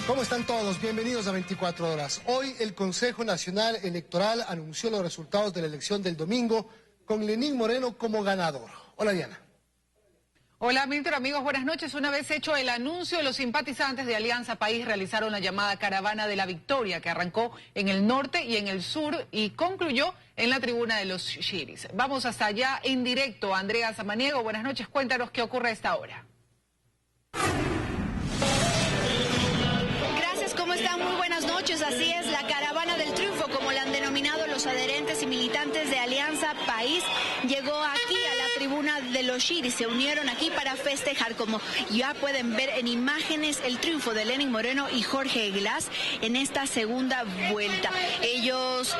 ¿Cómo están todos? Bienvenidos a 24 horas. Hoy el Consejo Nacional Electoral anunció los resultados de la elección del domingo con Lenín Moreno como ganador. Hola, Diana. Hola, Milton, amigos, buenas noches. Una vez hecho el anuncio, los simpatizantes de Alianza País realizaron la llamada Caravana de la Victoria, que arrancó en el norte y en el sur y concluyó en la tribuna de los Chiris. Vamos hasta allá en directo. Andrea Samaniego, buenas noches. Cuéntanos qué ocurre a esta hora. ¿Cómo están? Muy buenas noches. Así es, la Caravana del Triunfo, como la han denominado los adherentes y militantes de Alianza País, llegó aquí a la tribuna de los Chiris. Se unieron aquí para festejar, como ya pueden ver en imágenes, el triunfo de Lenín Moreno y Jorge Glass en esta segunda vuelta. Ellos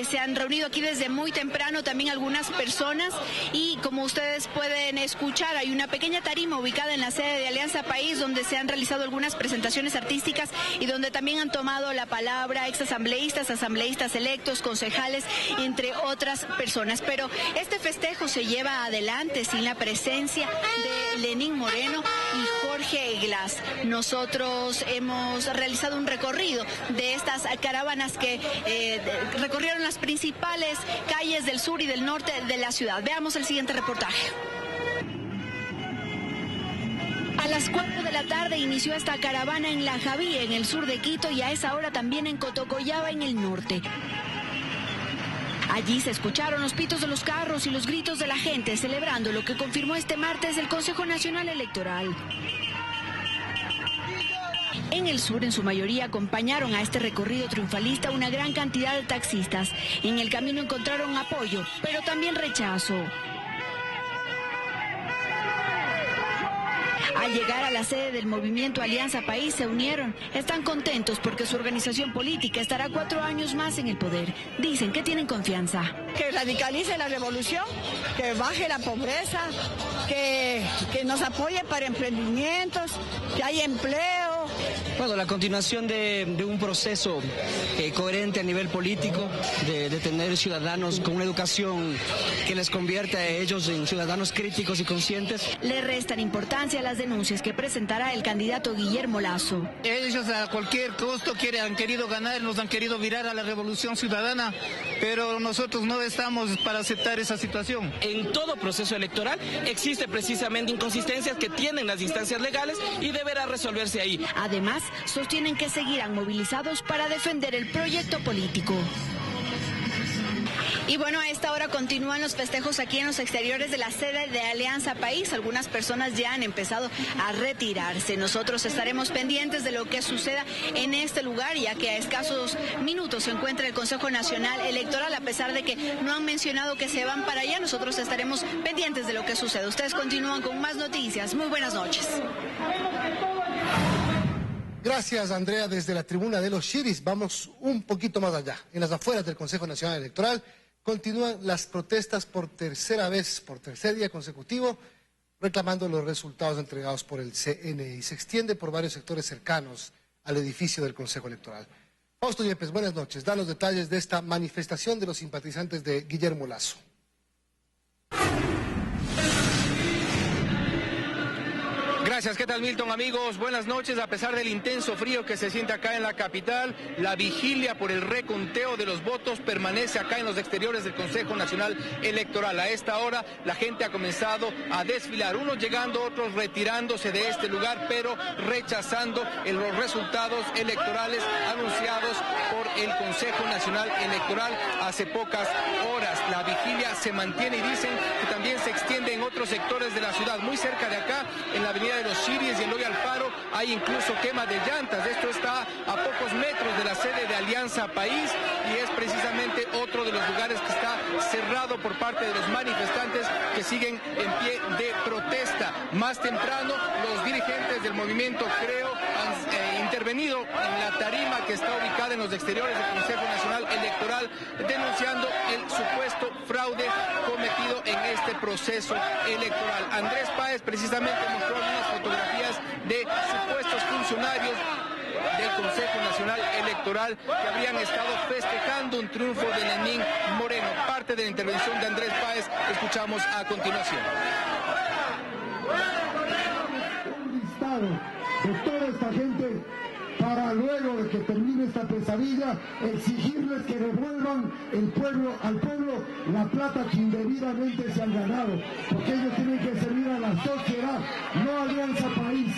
se han reunido aquí desde muy temprano, también algunas personas, y como ustedes pueden escuchar, hay una pequeña tarima ubicada en la sede de Alianza País donde se han realizado algunas presentaciones artísticas y donde también han tomado la palabra exasambleístas, asambleístas electos, concejales, entre otras personas. Pero este festejo se lleva adelante sin la presencia de Lenín Moreno y Jorge Glass. Nosotros hemos realizado un recorrido de estas caravanas que recorrieron las principales calles del sur y del norte de la ciudad. Veamos el siguiente reportaje. A las 4 de la tarde inició esta caravana en La Javí, en el sur de Quito, y a esa hora también en Cotocollaba, en el norte. Allí se escucharon los pitos de los carros y los gritos de la gente celebrando lo que confirmó este martes el Consejo Nacional Electoral. En el sur, en su mayoría, acompañaron a este recorrido triunfalista una gran cantidad de taxistas. En el camino encontraron apoyo, pero también rechazo. Al llegar a la sede del movimiento Alianza País se unieron. Están contentos porque su organización política estará 4 años más en el poder. Dicen que tienen confianza. Que radicalice la revolución, que baje la pobreza, que nos apoye para emprendimientos, que haya empleo. Bueno, la continuación de un proceso coherente a nivel político, de tener ciudadanos con una educación que les convierta a ellos en ciudadanos críticos y conscientes. Le restan importancia a las denuncias que presentará el candidato Guillermo Lasso. Ellos a cualquier costo han querido ganar, nos han querido virar a la revolución ciudadana, pero nosotros no estamos para aceptar esa situación. En todo proceso electoral existe precisamente inconsistencias que tienen las instancias legales y deberá resolverse ahí. Además, sostienen que seguirán movilizados para defender el proyecto político. Y bueno, a esta hora continúan los festejos aquí en los exteriores de la sede de Alianza País. Algunas personas ya han empezado a retirarse. Nosotros estaremos pendientes de lo que suceda en este lugar, ya que a escasos minutos se encuentra el Consejo Nacional Electoral. A pesar de que no han mencionado que se van para allá, nosotros estaremos pendientes de lo que suceda. Ustedes continúan con más noticias. Muy buenas noches. Gracias, Andrea. Desde la tribuna de los Chiris vamos un poquito más allá. En las afueras del Consejo Nacional Electoral continúan las protestas por tercer día consecutivo, reclamando los resultados entregados por el CNE, y se extiende por varios sectores cercanos al edificio del Consejo Electoral. Fausto Yepes, buenas noches. Da los detalles de esta manifestación de los simpatizantes de Guillermo Lasso. Gracias, ¿qué tal, Milton? Amigos, buenas noches. A pesar del intenso frío que se siente acá en la capital, la vigilia por el reconteo de los votos permanece acá en los exteriores del Consejo Nacional Electoral. A esta hora la gente ha comenzado a desfilar, unos llegando, otros retirándose de este lugar, pero rechazando los resultados electorales anunciados por el Consejo Nacional Electoral hace pocas horas. La vigilia se mantiene y dicen que también se extiende en otros sectores de la ciudad. Muy cerca de acá, en la avenida de los Chiris y Eloy Alfaro, hay incluso quema de llantas. Esto está a pocos metros de la sede de Alianza País y es precisamente otro de los lugares que está cerrado por parte de los manifestantes que siguen en pie de protesta. Más temprano, los dirigentes del movimiento Creo han intervenido en la tarima que está ubicada en los exteriores del Consejo Nacional Electoral, denunciando el supuesto fraude cometido en este proceso electoral. Andrés Páez precisamente mostró algunas fotografías de supuestos funcionarios del Consejo Nacional Electoral que habrían estado festejando un triunfo de Lenín Moreno. Parte de la intervención de Andrés Páez escuchamos a continuación. Un listado de toda esta gente para para luego de que termine esta pesadilla, exigirles que devuelvan al pueblo la plata que indebidamente se han ganado, porque ellos tienen que servir a la sociedad, no a Alianza País.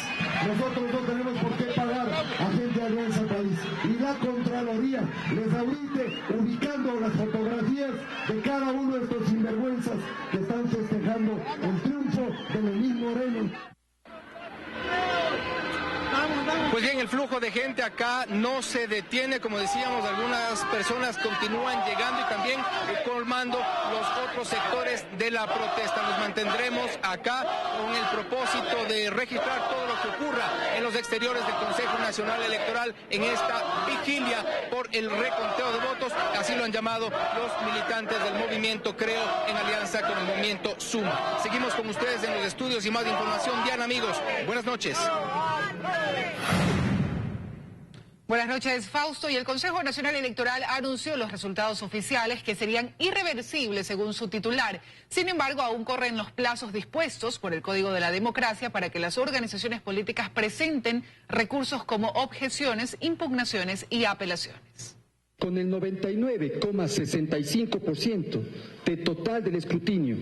Nosotros no tenemos por qué pagar a gente de Alianza País. Y la Contraloría les ahorita ubicando las fotografías de cada uno de estos sinvergüenzas que están festejando el triunfo de Lenín Moreno. Pues bien, el flujo de gente acá no se detiene, como decíamos, algunas personas continúan llegando y también colmando los otros sectores de la protesta. Nos mantendremos acá con el propósito de registrar todo lo que ocurra en los exteriores del Consejo Nacional Electoral en esta vigilia por el reconteo de votos, así lo han llamado los militantes del movimiento Creo en alianza con el movimiento Suma. Seguimos con ustedes en los estudios y más información. Diana, amigos, buenas noches. Buenas noches, Fausto. Y el Consejo Nacional Electoral anunció los resultados oficiales que serían irreversibles según su titular. Sin embargo, aún corren los plazos dispuestos por el Código de la Democracia para que las organizaciones políticas presenten recursos como objeciones, impugnaciones y apelaciones. Con el 99,65% de total del escrutinio,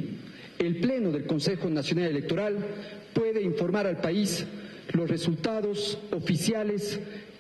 el Pleno del Consejo Nacional Electoral puede informar al país los resultados oficiales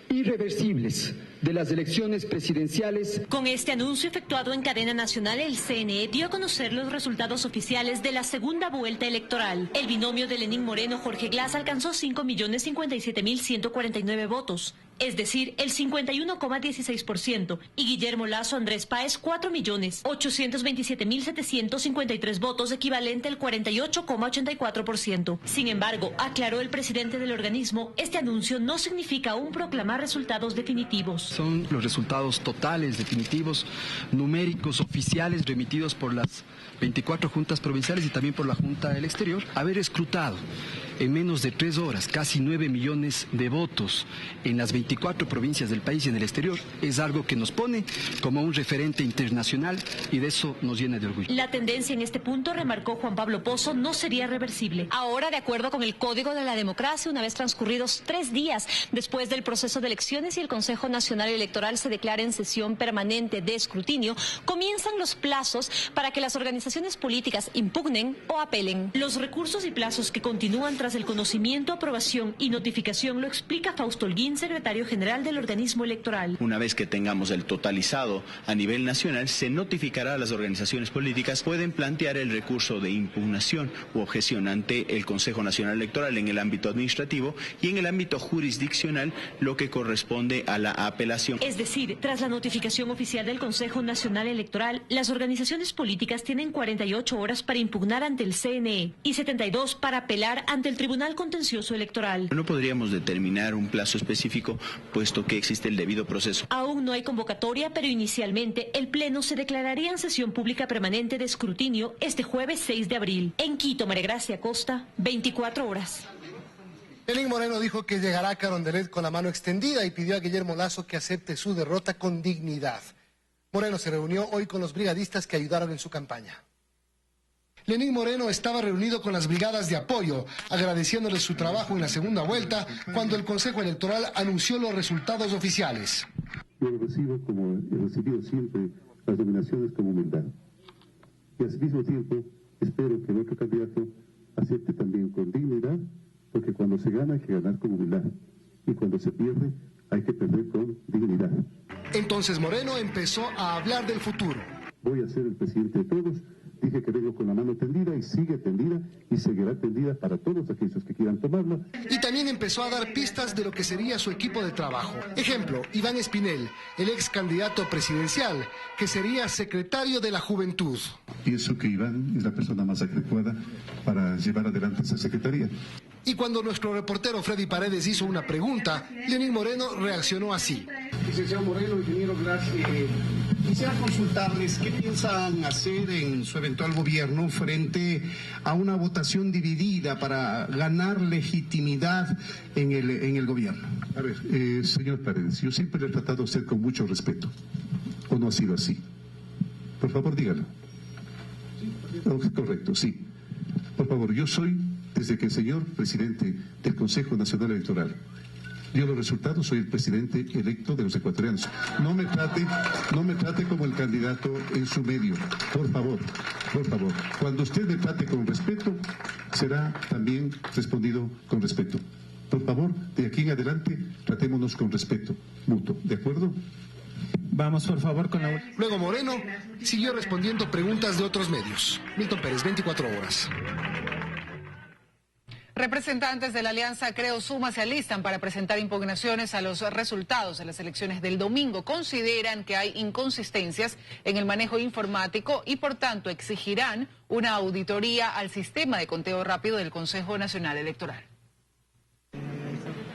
irreversibles de las elecciones presidenciales. Con este anuncio efectuado en cadena nacional, el CNE dio a conocer los resultados oficiales de la segunda vuelta electoral. El binomio de Lenín Moreno-Jorge Glass alcanzó 5.057.149 votos, es decir, el 51,16%, y Guillermo Lasso Andrés Páez 4.827.753 votos, equivalente al 48,84%. Sin embargo, aclaró el presidente del organismo, este anuncio no significa aún proclamar resultados definitivos. Son los resultados totales, definitivos, numéricos, oficiales, remitidos por las 24 juntas provinciales y también por la Junta del Exterior. Haber escrutado en menos de 3 horas casi 9 millones de votos en las 24 provincias del país y en el exterior es algo que nos pone como un referente internacional y de eso nos llena de orgullo. La tendencia en este punto, remarcó Juan Pablo Pozo, no sería reversible. Ahora, de acuerdo con el Código de la Democracia, una vez transcurridos 3 días después del proceso de elecciones y el Consejo Nacional Electoral se declara en sesión permanente de escrutinio, comienzan los plazos para que las organizaciones políticas impugnen o apelen. Los recursos y plazos que continúan tras el conocimiento, aprobación y notificación lo explica Fausto Holguín, secretario general del organismo electoral. Una vez que tengamos el totalizado a nivel nacional, se notificará a las organizaciones políticas, pueden plantear el recurso de impugnación u objeción ante el Consejo Nacional Electoral en el ámbito administrativo y en el ámbito jurisdiccional lo que corresponde a la apelación. Es decir, tras la notificación oficial del Consejo Nacional Electoral, las organizaciones políticas tienen 48 horas para impugnar ante el CNE y 72 para apelar ante el Tribunal Contencioso Electoral. No podríamos determinar un plazo específico, puesto que existe el debido proceso. Aún no hay convocatoria, pero inicialmente el Pleno se declararía en sesión pública permanente de escrutinio este jueves 6 de abril. En Quito, María Gracia Costa, 24 horas. Lenín Moreno dijo que llegará a Carondelet con la mano extendida y pidió a Guillermo Lasso que acepte su derrota con dignidad. Moreno se reunió hoy con los brigadistas que ayudaron en su campaña. Lenín Moreno estaba reunido con las brigadas de apoyo, agradeciéndoles su trabajo en la segunda vuelta, cuando el Consejo Electoral anunció los resultados oficiales. Yo recibo, como he recibido siempre, las nominaciones con humildad. Y al mismo tiempo, espero que el otro candidato acepte también con dignidad, porque cuando se gana hay que ganar con humildad, y cuando se pierde hay que perder con dignidad. Entonces Moreno empezó a hablar del futuro. Voy a ser el presidente de todos. Dije que vengo con la mano tendida y sigue tendida y seguirá tendida para todos aquellos que quieran tomarla. Y también empezó a dar pistas de lo que sería su equipo de trabajo. Ejemplo, Iván Espinel, el ex candidato presidencial, que sería secretario de la Juventud. Pienso que Iván es la persona más adecuada para llevar adelante esa secretaría. Y cuando nuestro reportero Freddy Paredes hizo una pregunta, Lenín Moreno reaccionó así. Licenciado Moreno, ingeniero Glass, quisiera consultarles qué piensan hacer en su eventual gobierno frente a una votación dividida para ganar legitimidad en el gobierno. A ver, señor Paredes, yo siempre le he tratado a usted con mucho respeto. ¿O no ha sido así? Por favor, dígalo. Correcto, sí. Por favor, yo soy, desde que el señor presidente del Consejo Nacional Electoral dio los resultados, soy el presidente electo de los ecuatorianos. No me trate como el candidato en su medio, por favor. Cuando usted me trate con respeto, será también respondido con respeto. Por favor, de aquí en adelante, tratémonos con respeto mutuo, ¿de acuerdo? Vamos, por favor, con la... Luego Moreno siguió respondiendo preguntas de otros medios. Milton Pérez, 24 horas. Representantes de la Alianza Creo Suma se alistan para presentar impugnaciones a los resultados de las elecciones del domingo. Consideran que hay inconsistencias en el manejo informático y por tanto exigirán una auditoría al sistema de conteo rápido del Consejo Nacional Electoral.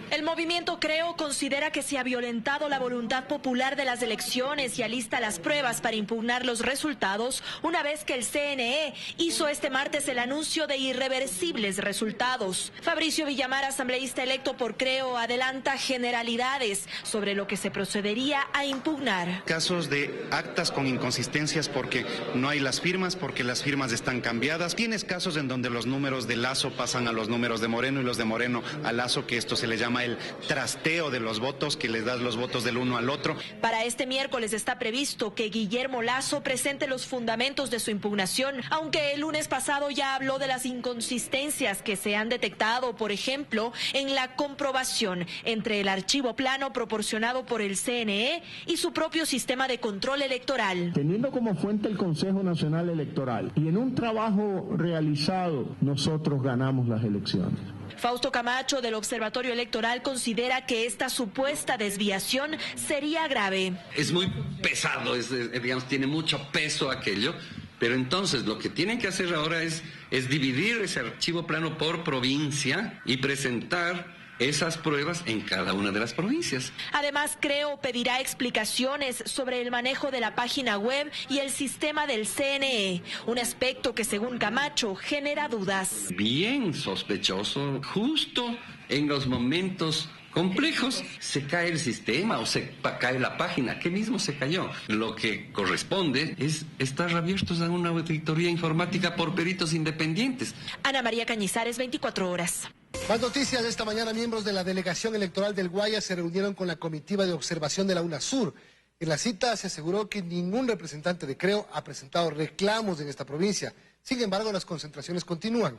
El movimiento Creo considera que se ha violentado la voluntad popular de las elecciones y alista las pruebas para impugnar los resultados una vez que el CNE hizo este martes el anuncio de irreversibles resultados. Fabricio Villamar, asambleísta electo por Creo, adelanta generalidades sobre lo que se procedería a impugnar. Casos de actas con inconsistencias porque no hay las firmas, porque las firmas están cambiadas. Tienes casos en donde los números de Lasso pasan a los números de Moreno y los de Moreno a Lasso, que esto se le llama el trasteo de los votos, que les das los votos del uno al otro. Para este miércoles está previsto que Guillermo Lasso presente los fundamentos de su impugnación, aunque el lunes pasado ya habló de las inconsistencias que se han detectado, por ejemplo, en la comprobación entre el archivo plano proporcionado por el CNE y su propio sistema de control electoral. Teniendo como fuente el Consejo Nacional Electoral y en un trabajo realizado, nosotros ganamos las elecciones. Fausto Camacho, del Observatorio Electoral, considera que esta supuesta desviación sería grave. Es muy pesado, digamos, tiene mucho peso aquello, pero entonces lo que tienen que hacer ahora es dividir ese archivo plano por provincia y presentar esas pruebas en cada una de las provincias. Además, Creo pedirá explicaciones sobre el manejo de la página web y el sistema del CNE, un aspecto que, según Camacho, genera dudas. Bien sospechoso, justo en los momentos complejos se cae el sistema o se cae la página, que mismo se cayó. Lo que corresponde es estar abiertos a una auditoría informática por peritos independientes. Ana María Cañizares, 24 horas. Más noticias. Esta mañana miembros de la delegación electoral del Guayas se reunieron con la comitiva de observación de la UNASUR. En la cita se aseguró que ningún representante de Creo ha presentado reclamos en esta provincia. Sin embargo, las concentraciones continúan.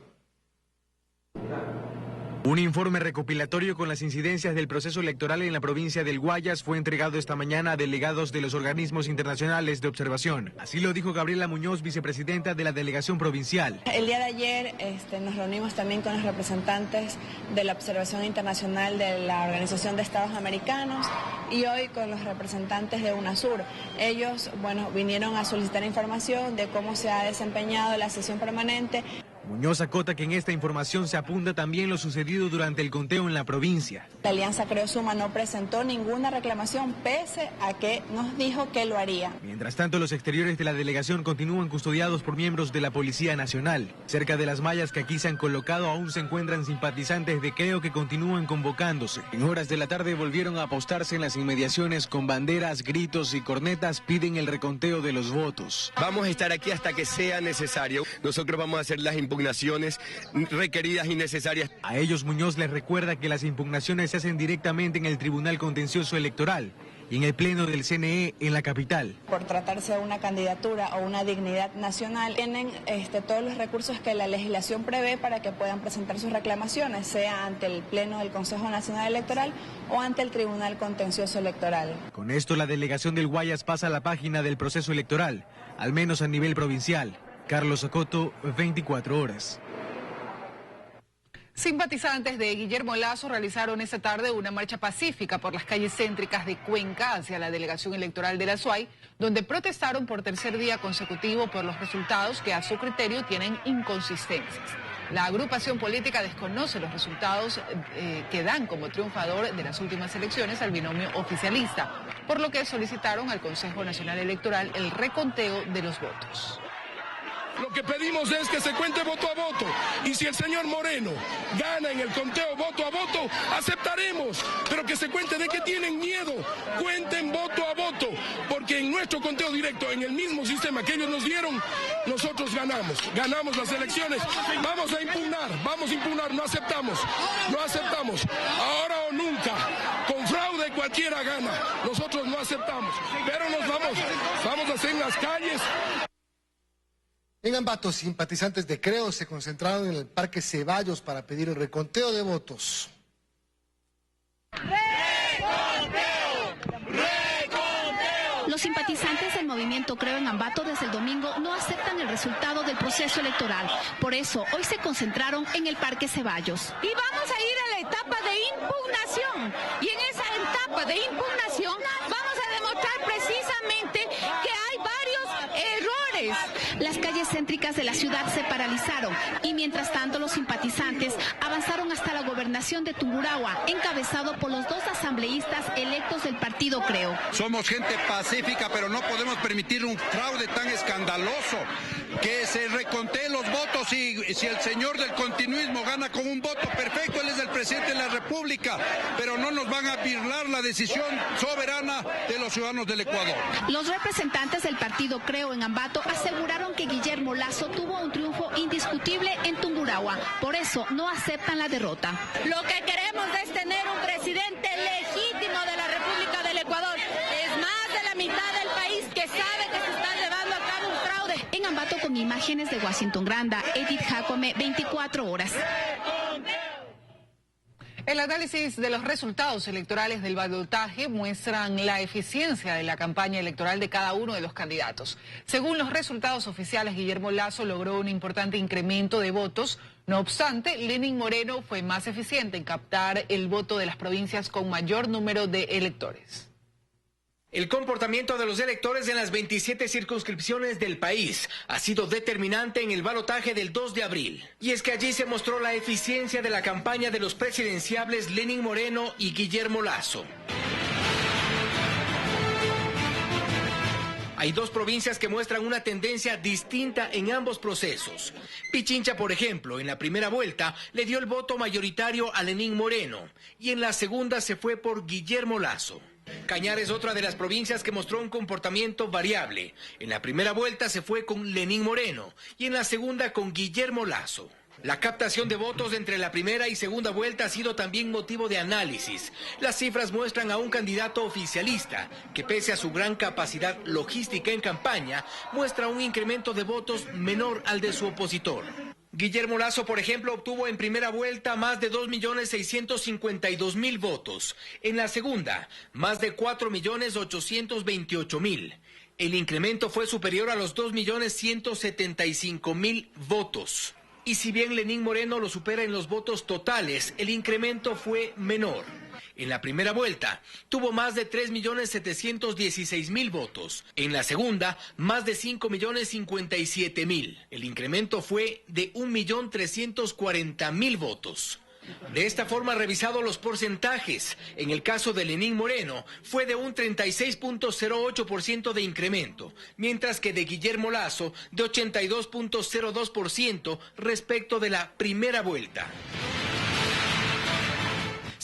Un informe recopilatorio con las incidencias del proceso electoral en la provincia del Guayas fue entregado esta mañana a delegados de los organismos internacionales de observación. Así lo dijo Gabriela Muñoz, vicepresidenta de la delegación provincial. El día de ayer nos reunimos también con los representantes de la observación internacional de la Organización de Estados Americanos y hoy con los representantes de UNASUR. Ellos, vinieron a solicitar información de cómo se ha desempeñado la sesión permanente. Muñoz acota que en esta información se apunta también lo sucedido durante el conteo en la provincia. La Alianza Creo Suma no presentó ninguna reclamación pese a que nos dijo que lo haría. Mientras tanto, los exteriores de la delegación continúan custodiados por miembros de la Policía Nacional. Cerca de las mallas que aquí se han colocado aún se encuentran simpatizantes de Creo que continúan convocándose. En horas de la tarde volvieron a apostarse en las inmediaciones con banderas, gritos y cornetas, piden el reconteo de los votos. Vamos a estar aquí hasta que sea necesario. Nosotros vamos a hacer las impugnaciones requeridas y necesarias. A ellos Muñoz les recuerda que las impugnaciones se hacen directamente en el Tribunal Contencioso Electoral y en el Pleno del CNE en la capital. Por tratarse de una candidatura o una dignidad nacional, tienen todos los recursos que la legislación prevé para que puedan presentar sus reclamaciones, sea ante el Pleno del Consejo Nacional Electoral o ante el Tribunal Contencioso Electoral. Con esto, la delegación del Guayas pasa a la página del proceso electoral, al menos a nivel provincial. Carlos Socoto, 24 horas. Simpatizantes de Guillermo Lasso realizaron esta tarde una marcha pacífica por las calles céntricas de Cuenca hacia la delegación electoral de la SUAY, donde protestaron por tercer día consecutivo por los resultados que a su criterio tienen inconsistencias. La agrupación política desconoce los resultados que dan como triunfador de las últimas elecciones al binomio oficialista, por lo que solicitaron al Consejo Nacional Electoral el reconteo de los votos. Lo que pedimos es que se cuente voto a voto, y si el señor Moreno gana en el conteo voto a voto, aceptaremos, pero que se cuente. ¿De qué tienen miedo? Cuenten voto a voto, porque en nuestro conteo directo en el mismo sistema que ellos nos dieron, nosotros ganamos las elecciones. Vamos a impugnar, no aceptamos, ahora o nunca, con fraude cualquiera gana, nosotros no aceptamos, pero nos vamos a hacer en las calles. En Ambato, simpatizantes de Creo se concentraron en el Parque Ceballos para pedir el reconteo de votos. Los simpatizantes del movimiento Creo en Ambato desde el domingo no aceptan el resultado del proceso electoral. Por eso, hoy se concentraron en el Parque Ceballos. Y vamos a ir a la etapa de impugnación. Y en esa etapa de impugnación vamos a demostrar precisamente que hay varios errores. Las calles céntricas de la ciudad se paralizaron y mientras tanto los simpatizantes avanzaron hasta la gobernación de Tungurahua, encabezado por los dos asambleístas electos del partido Creo. Somos gente pacífica, pero no podemos permitir un fraude tan escandaloso. Que se reconteen los votos y si el señor del continuismo gana con un voto, perfecto, él es el presidente de la República, pero no nos van a birlar la decisión soberana de los ciudadanos del Ecuador. Los representantes del partido Creo en Ambato aseguraron que Guillermo Lasso tuvo un triunfo indiscutible en Tungurahua, por eso no aceptan la derrota. Lo que queremos es tener un presidente legítimo de la República del Ecuador. Es más de la mitad del país que sabe que se está llevando a cabo un fraude. En Ambato, con imágenes de Washington Granda, Edith Jacome, 24 horas. El análisis de los resultados electorales del balotaje muestran la eficiencia de la campaña electoral de cada uno de los candidatos. Según los resultados oficiales, Guillermo Lasso logró un importante incremento de votos. No obstante, Lenín Moreno fue más eficiente en captar el voto de las provincias con mayor número de electores. El comportamiento de los electores en las 27 circunscripciones del país ha sido determinante en el balotaje del 2 de abril. Y es que allí se mostró la eficiencia de la campaña de los presidenciables Lenín Moreno y Guillermo Lasso. Hay dos provincias que muestran una tendencia distinta en ambos procesos. Pichincha, por ejemplo, en la primera vuelta le dio el voto mayoritario a Lenín Moreno y en la segunda se fue por Guillermo Lasso. Cañar es otra de las provincias que mostró un comportamiento variable. En la primera vuelta se fue con Lenín Moreno y en la segunda con Guillermo Lasso. La captación de votos entre la primera y segunda vuelta ha sido también motivo de análisis. Las cifras muestran a un candidato oficialista que, pese a su gran capacidad logística en campaña, muestra un incremento de votos menor al de su opositor. Guillermo Lasso, por ejemplo, obtuvo en primera vuelta más de 2.652.000 votos. En la segunda, más de 4.828.000. El incremento fue superior a los 2.175.000 votos. Y si bien Lenín Moreno lo supera en los votos totales, el incremento fue menor. En la primera vuelta tuvo más de 3.716.000 votos. En la segunda, más de 5.057.000. El incremento fue de 1.340.000 votos. De esta forma, revisado los porcentajes, en el caso de Lenín Moreno fue de un 36.08% de incremento, mientras que de Guillermo Lasso de 82.02% respecto de la primera vuelta.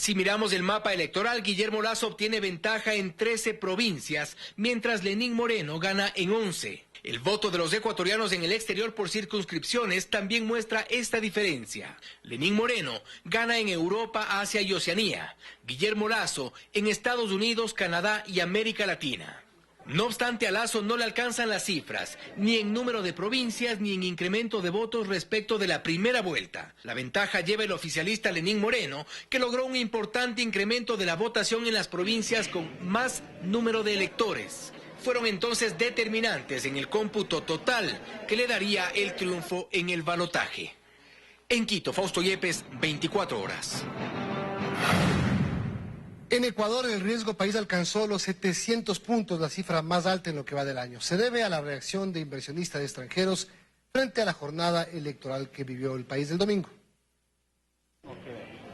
Si miramos el mapa electoral, Guillermo Lasso obtiene ventaja en 13 provincias, mientras Lenín Moreno gana en 11. El voto de los ecuatorianos en el exterior por circunscripciones también muestra esta diferencia. Lenín Moreno gana en Europa, Asia y Oceanía. Guillermo Lasso en Estados Unidos, Canadá y América Latina. No obstante, a Lasso no le alcanzan las cifras, ni en número de provincias ni en incremento de votos respecto de la primera vuelta. La ventaja lleva el oficialista Lenín Moreno, que logró un importante incremento de la votación en las provincias con más número de electores. Fueron entonces determinantes en el cómputo total que le daría el triunfo en el balotaje. En Quito, Fausto Yepes, 24 horas. En Ecuador, el riesgo país alcanzó los 700 puntos, la cifra más alta en lo que va del año. Se debe a la reacción de inversionistas extranjeros frente a la jornada electoral que vivió el país del domingo.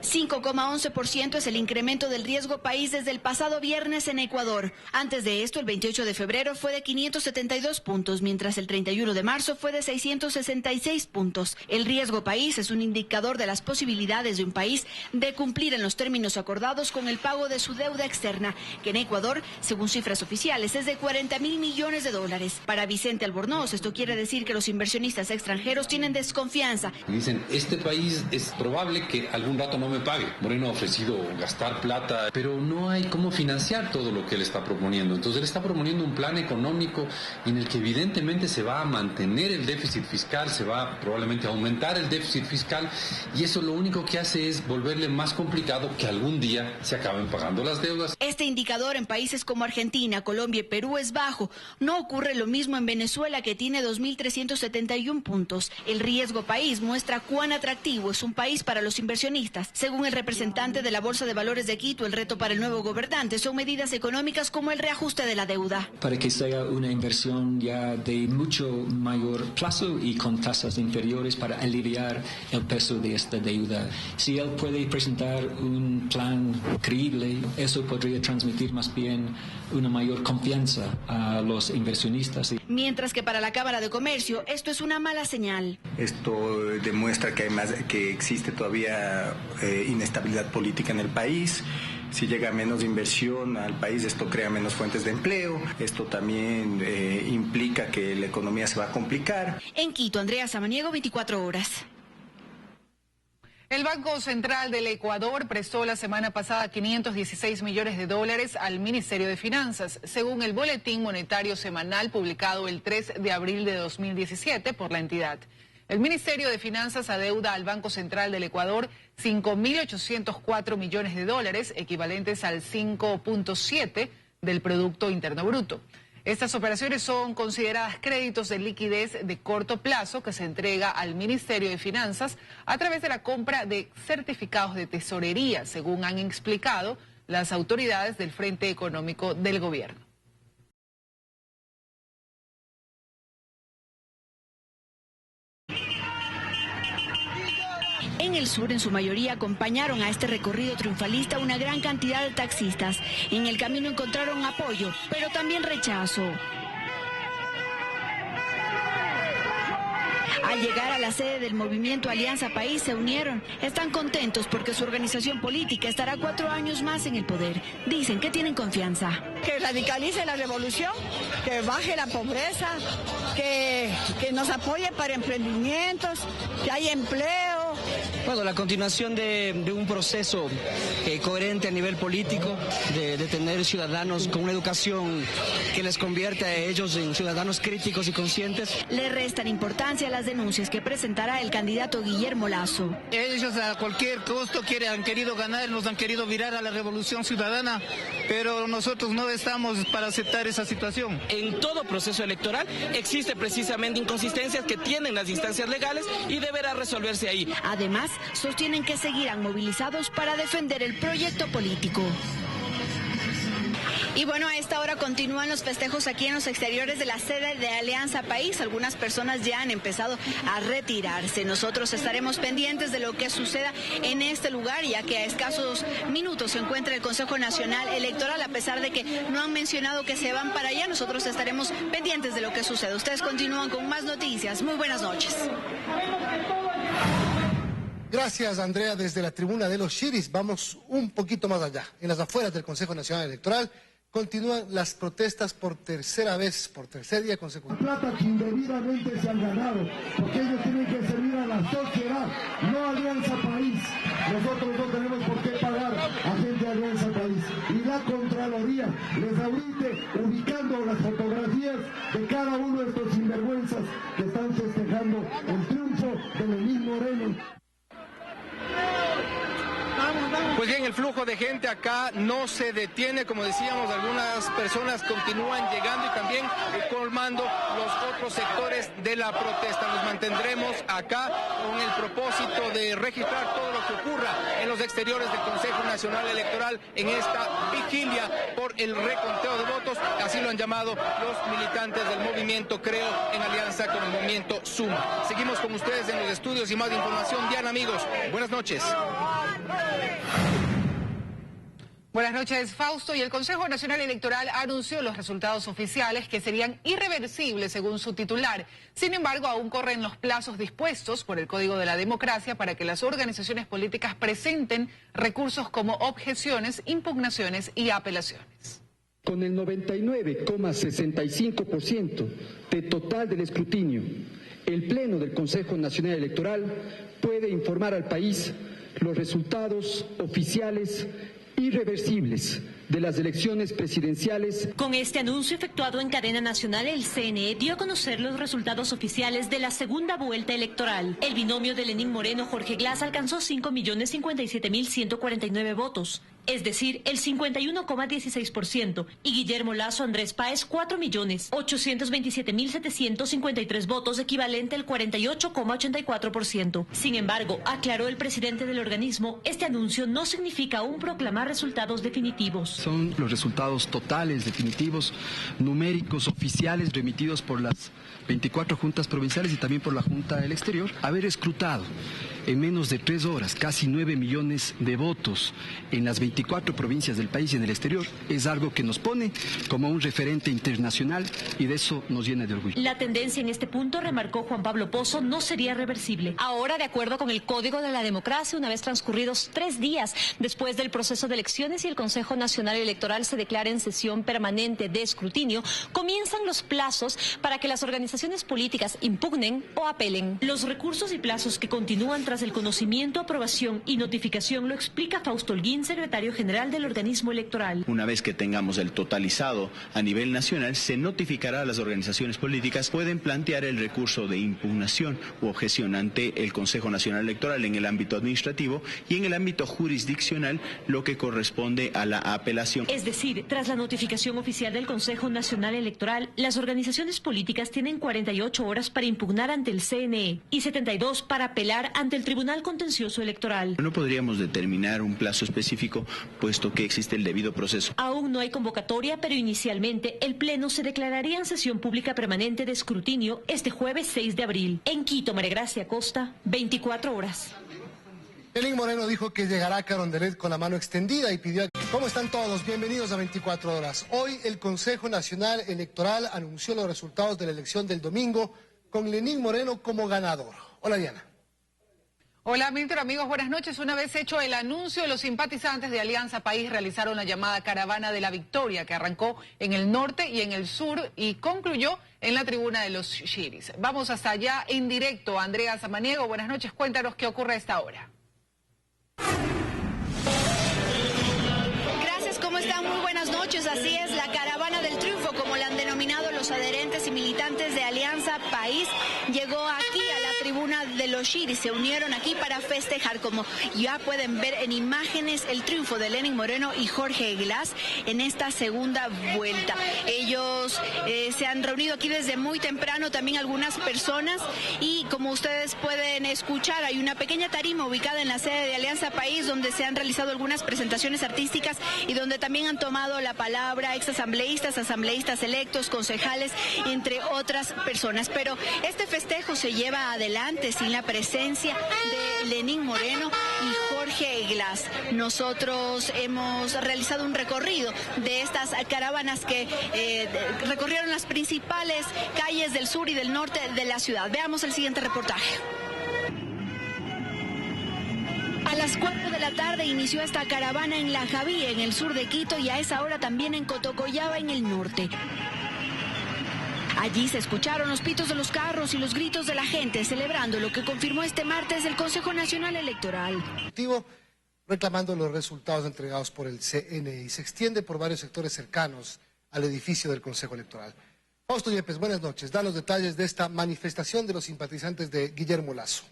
5,11% es el incremento del riesgo país desde el pasado viernes en Ecuador. Antes de esto, el 28 de febrero fue de 572 puntos, mientras el 31 de marzo fue de 666 puntos. El riesgo país es un indicador de las posibilidades de un país de cumplir en los términos acordados con el pago de su deuda externa, que en Ecuador, según cifras oficiales, es de 40.000 millones de dólares. Para Vicente Albornoz, esto quiere decir que los inversionistas extranjeros tienen desconfianza. Dicen, este país es probable que algún rato no me pague. Moreno ha ofrecido gastar plata, pero no hay cómo financiar todo lo que él está proponiendo. Entonces él está proponiendo un plan económico en el que evidentemente se va a mantener el déficit fiscal, se va probablemente a aumentar el déficit fiscal, y eso lo único que hace es volverle más complicado que algún día se acaben pagando las deudas. Este indicador en países como Argentina, Colombia y Perú es bajo. No ocurre lo mismo en Venezuela, que tiene 2.371 puntos. El riesgo país muestra cuán atractivo es un país para los inversionistas. Según el representante de la Bolsa de Valores de Quito, el reto para el nuevo gobernante son medidas económicas como el reajuste de la deuda. Para que sea una inversión ya de mucho mayor plazo y con tasas inferiores para aliviar el peso de esta deuda. Si él puede presentar un plan creíble, eso podría transmitir más bien una mayor confianza a los inversionistas. Mientras que para la Cámara de Comercio esto es una mala señal. Esto demuestra que existe todavía inestabilidad política en el país. Si llega menos inversión al país, esto crea menos fuentes de empleo. Esto también implica que la economía se va a complicar. En Quito, Andrea Samaniego, 24 horas. El Banco Central del Ecuador prestó la semana pasada 516 millones de dólares al Ministerio de Finanzas, según el Boletín Monetario Semanal publicado el 3 de abril de 2017 por la entidad. El Ministerio de Finanzas adeuda al Banco Central del Ecuador 5.804 millones de dólares, equivalentes al 5.7% del Producto Interno Bruto. Estas operaciones son consideradas créditos de liquidez de corto plazo que se entrega al Ministerio de Finanzas a través de la compra de certificados de tesorería, según han explicado las autoridades del Frente Económico del Gobierno. En el sur, en su mayoría, acompañaron a este recorrido triunfalista una gran cantidad de taxistas. En el camino encontraron apoyo, pero también rechazo. Al llegar a la sede del movimiento Alianza País se unieron. Están contentos porque su organización política estará 4 años más en el poder. Dicen que tienen confianza. Que radicalice la revolución, que baje la pobreza, que nos apoye para emprendimientos, que haya empleo. Bueno, la continuación de un proceso coherente a nivel político, de tener ciudadanos con una educación que les convierte a ellos en ciudadanos críticos y conscientes. Le restan importancia a las denuncias que presentará el candidato Guillermo Lasso. Ellos a cualquier costo han querido ganar, nos han querido virar a la revolución ciudadana, pero nosotros no estamos para aceptar esa situación. En todo proceso electoral existe precisamente inconsistencias que tienen las instancias legales y deberá resolverse ahí. Además, sostienen que seguirán movilizados para defender el proyecto político. Y bueno, a esta hora continúan los festejos aquí en los exteriores de la sede de Alianza País. Algunas personas ya han empezado a retirarse. Nosotros estaremos pendientes de lo que suceda en este lugar, ya que a escasos minutos se encuentra el Consejo Nacional Electoral. A pesar de que no han mencionado que se van para allá, nosotros estaremos pendientes de lo que suceda. Ustedes continúan con más noticias. Muy buenas noches. Gracias, Andrea. Desde la tribuna de los Chiris vamos un poquito más allá. En las afueras del Consejo Nacional Electoral continúan las protestas por tercer día consecutivo. Plata que indebidamente se han ganado, porque ellos tienen que servir a la sociedad, no a Alianza País. Nosotros no tenemos por qué pagar a gente de Alianza País. Y la Contraloría les ahorita ubicando las fotografías de cada uno de estos sinvergüenzas que están festejando el triunfo de Lenín Moreno. Pues bien, el flujo de gente acá no se detiene, como decíamos, algunas personas continúan llegando y también colmando los otros sectores de la protesta. Nos mantendremos acá con el propósito de registrar todo lo que ocurra en los exteriores del Consejo Nacional Electoral en esta vigilia por el reconteo de votos, así lo han llamado los militantes del movimiento Creo en alianza con el movimiento Suma. Seguimos con ustedes en los estudios y más información. Diana, amigos, buenas noches. Buenas noches, Fausto. Y el Consejo Nacional Electoral anunció los resultados oficiales que serían irreversibles según su titular. Sin embargo, aún corren los plazos dispuestos por el Código de la Democracia para que las organizaciones políticas presenten recursos como objeciones, impugnaciones y apelaciones. Con el 99,65% de total del escrutinio, el Pleno del Consejo Nacional Electoral puede informar al país los resultados oficiales irreversibles de las elecciones presidenciales. Con este anuncio efectuado en cadena nacional, el CNE dio a conocer los resultados oficiales de la segunda vuelta electoral. El binomio de Lenín Moreno-Jorge Glass alcanzó 5.057.149 votos, es decir, el 51,16%, y Guillermo Lasso Andrés Páez 4.827.753 votos, equivalente al 48,84%. Sin embargo, aclaró el presidente del organismo, este anuncio no significa aún proclamar resultados definitivos. Son los resultados totales, definitivos, numéricos, oficiales, remitidos por las 24 juntas provinciales y también por la Junta del Exterior. Haber escrutado en menos de 3 horas casi 9 millones de votos en las 24 provincias del país y en el exterior es algo que nos pone como un referente internacional y de eso nos llena de orgullo. La tendencia en este punto, remarcó Juan Pablo Pozo, no sería reversible. Ahora, de acuerdo con el Código de la Democracia, una vez transcurridos 3 días después del proceso de elecciones y el Consejo Nacional Electoral se declara en sesión permanente de escrutinio, comienzan los plazos para que las organizaciones políticas impugnen o apelen. Los recursos y plazos que continúan tras el conocimiento, aprobación y notificación lo explica Fausto Holguín, secretario general del organismo electoral. Una vez que tengamos el totalizado a nivel nacional, se notificará a las organizaciones políticas, pueden plantear el recurso de impugnación u objeción ante el Consejo Nacional Electoral en el ámbito administrativo y en el ámbito jurisdiccional lo que corresponde a la apelación. Es decir, tras la notificación oficial del Consejo Nacional Electoral, las organizaciones políticas tienen 48 horas para impugnar ante el CNE y 72 para apelar ante el Tribunal Contencioso Electoral. No podríamos determinar un plazo específico, puesto que existe el debido proceso. Aún no hay convocatoria, pero inicialmente el Pleno se declararía en sesión pública permanente de escrutinio este jueves 6 de abril. En Quito, María Gracia Costa, 24 horas. Lenín Moreno dijo que llegará a Carondelet con la mano extendida y pidió... ¿Cómo están todos? Bienvenidos a 24 horas. Hoy el Consejo Nacional Electoral anunció los resultados de la elección del domingo con Lenín Moreno como ganador. Hola, Diana. Hola, Milton, amigos, buenas noches. Una vez hecho el anuncio, los simpatizantes de Alianza País realizaron la llamada Caravana de la Victoria, que arrancó en el norte y en el sur y concluyó en la tribuna de los Chiris. Vamos hasta allá en directo. Andrea Samaniego, buenas noches. Cuéntanos qué ocurre a esta hora. Gracias, ¿cómo están? Muy buenas noches. Así es, la Caravana del Triunfo, como la han denominado los adherentes y militantes de Alianza País, llegó aquí a la tribuna de los Chiris. Se unieron aquí para festejar, como ya pueden ver en imágenes, el triunfo de Lenín Moreno y Jorge Glass en esta segunda vuelta. Ellos se han reunido aquí desde muy temprano, también algunas personas, y como ustedes pueden escuchar, hay una pequeña tarima ubicada en la sede de Alianza País donde se han realizado algunas presentaciones artísticas y donde también han tomado la palabra exasambleístas, asambleístas electos, concejales, entre otras personas. Pero este festejo se lleva adelante sin la presencia de Lenín Moreno y Jorge Glass. Nosotros hemos realizado un recorrido de estas caravanas que recorrieron las principales calles del sur y del norte de la ciudad. Veamos el siguiente reportaje. A las 4 de la tarde inició esta caravana en La Javí, en el sur de Quito, y a esa hora también en Cotocollaba, en el norte. Allí se escucharon los pitos de los carros y los gritos de la gente celebrando lo que confirmó este martes el Consejo Nacional Electoral. Reclamando los resultados entregados por el CNE y se extiende por varios sectores cercanos al edificio del Consejo Electoral. Fausto Yepes, buenas noches. Da los detalles de esta manifestación de los simpatizantes de Guillermo Lasso.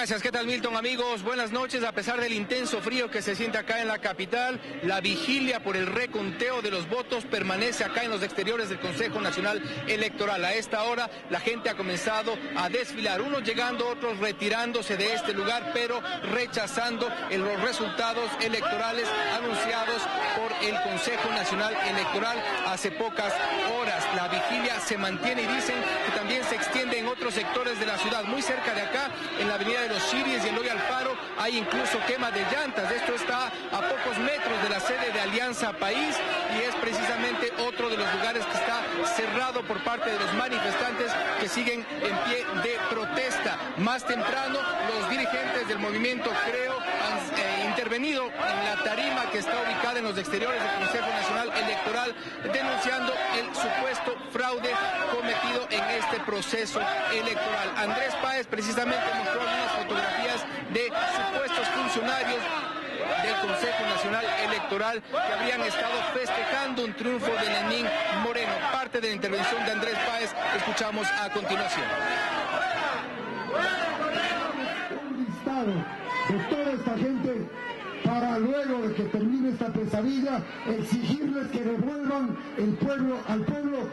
Gracias, ¿qué tal Milton? Amigos, buenas noches. A pesar del intenso frío que se siente acá en la capital, la vigilia por el reconteo de los votos permanece acá en los exteriores del Consejo Nacional Electoral. A esta hora la gente ha comenzado a desfilar, unos llegando, otros retirándose de este lugar, pero rechazando los resultados electorales anunciados por el Consejo Nacional Electoral hace pocas horas. La vigilia se mantiene y dicen que también se extiende en otros sectores de la ciudad. Muy cerca de acá, en la avenida de los Chiris y Eloy Alfaro, hay incluso quema de llantas. Esto está a pocos metros de la sede de Alianza País y es precisamente otro de los lugares que está cerrado por parte de los manifestantes que siguen en pie de protesta. Más temprano, los dirigentes del movimiento Creo han intervenido en la tarima que está ubicada en los exteriores del Consejo Nacional Electoral, denunciando el supuesto fraude cometido en este proceso electoral. Andrés Páez precisamente mostró algunas fotografías de supuestos funcionarios del Consejo Nacional Electoral que habrían estado festejando un triunfo de Lenín Moreno. Parte de la intervención de Andrés Páez escuchamos a continuación. Un listado de toda esta gente para luego de que termine esta pesadilla exigirles que devuelvan al pueblo